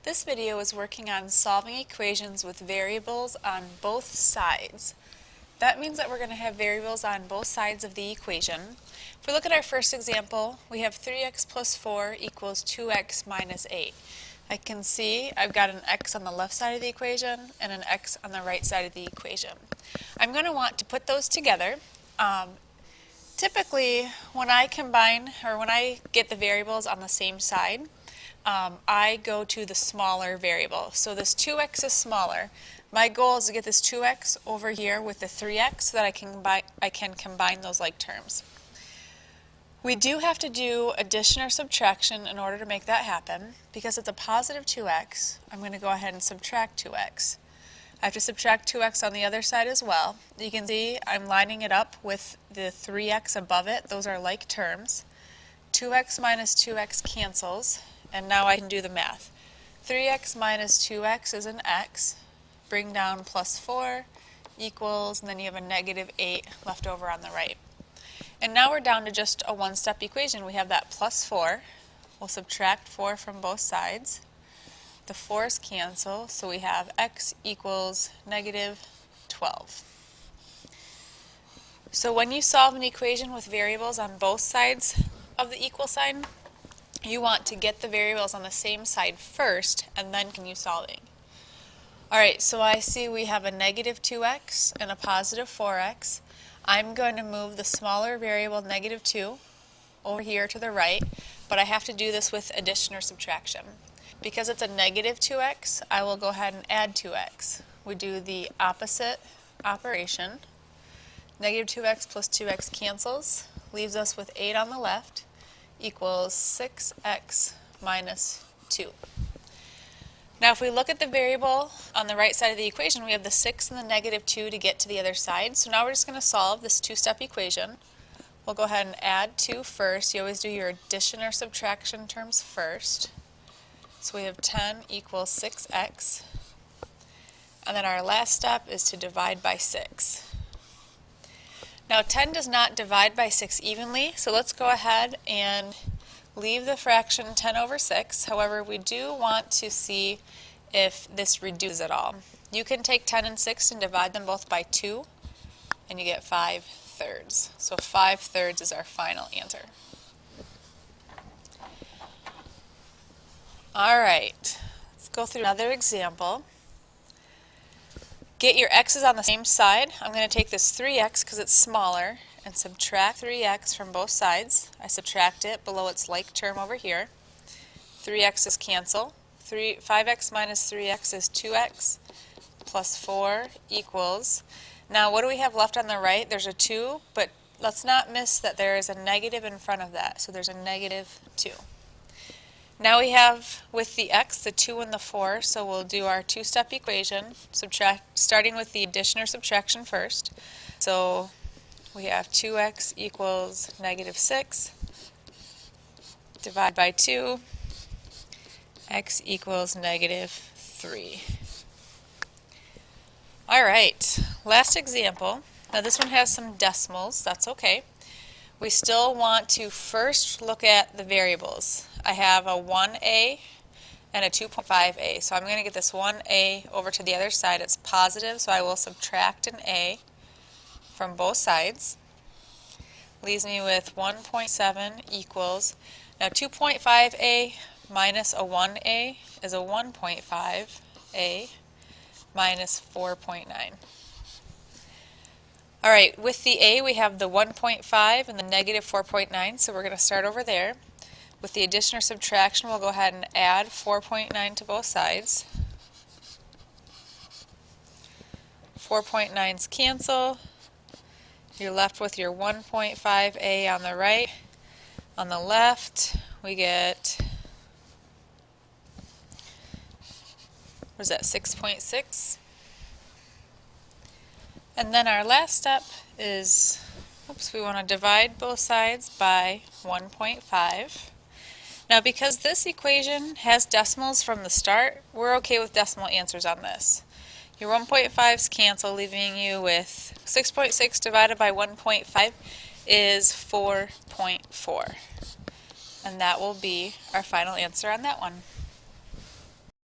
This video is working on solving equations with variables on both sides. That means that we're going to have variables on both sides of the equation. If we look at our first example, we have 3x plus 4 equals 2x minus 8. I can see I've got an x on the left side of the equation and an x on the right side of the equation. I'm going to want to put those together. Typically, when I combine or when I get the variables on the same side, I go to the smaller variable. So this 2x is smaller. My goal is to get this 2x over here with the 3x so that I can combine those like terms. We do have to do addition or subtraction in order to make that happen. Because it's a positive 2x, I'm going to go ahead and subtract 2x. I have to subtract 2x on the other side as well. You can see I'm lining it up with the 3x above it. Those are like terms. 2x minus 2x cancels. And now I can do the math. 3x minus 2x is an x. Bring down plus 4 equals, and then you have a negative 8 left over on the right. And now we're down to just a one-step equation. We have that plus 4. We'll subtract 4 from both sides. The 4's cancel, so we have x equals negative 12. So when you solve an equation with variables on both sides of the equal sign, you want to get the variables on the same side first, and then continue solving. Alright, so I see we have a negative 2x and a positive 4x. I'm going to move the smaller variable negative 2 over here to the right, but I have to do this with addition or subtraction. Because it's a negative 2x, I will go ahead and add 2x. We do the opposite operation. Negative 2x plus 2x cancels, leaves us with 8 on the left, equals 6x minus 2. Now if we look at the variable on the right side of the equation, we have the 6 and the negative 2 to get to the other side. So now we're just going to solve this two-step equation. We'll go ahead and add 2 first. You always do your addition or subtraction terms first. So we have 10 equals 6x. And then our last step is to divide by 6. Now 10 does not divide by 6 evenly, so let's go ahead and leave the fraction 10 over 6. However, we do want to see if this reduces at all. You can take 10 and 6 and divide them both by 2, and you get 5/3. So 5/3 is our final answer. Alright, let's go through another example. Get your x's on the same side. I'm going to take this 3x because it's smaller and subtract 3x from both sides. I subtract it below its like term over here. 3x's cancel. 5x minus 3x is 2x plus 4 equals. Now what do we have left on the right? There's a 2, but let's not miss that there is a negative in front of that. So there's a negative 2. Now we have with the x the 2 and the 4, so we'll do our two-step equation, starting with the addition or subtraction first. So we have 2x equals negative 6, divide by 2, x equals negative 3. Alright, last example. Now this one has some decimals, that's okay. We still want to first look at the variables. I have a 1a and a 2.5a. So I'm going to get this 1a over to the other side. It's positive, so I will subtract an a from both sides. Leaves me with 1.7 equals. Now 2.5a minus a 1a is a 1.5a minus 4.9. Alright, with the a we have the 1.5 and the negative 4.9, so we're going to start over there. With the addition or subtraction, we'll go ahead and add 4.9 to both sides. 4.9's cancel. You're left with your 1.5a on the right. On the left, we get, what is that, 6.6? And then our last step is, we want to divide both sides by 1.5. Now because this equation has decimals from the start, we're okay with decimal answers on this. Your 1.5's cancel, leaving you with 6.6 divided by 1.5 is 4.4. And that will be our final answer on that one.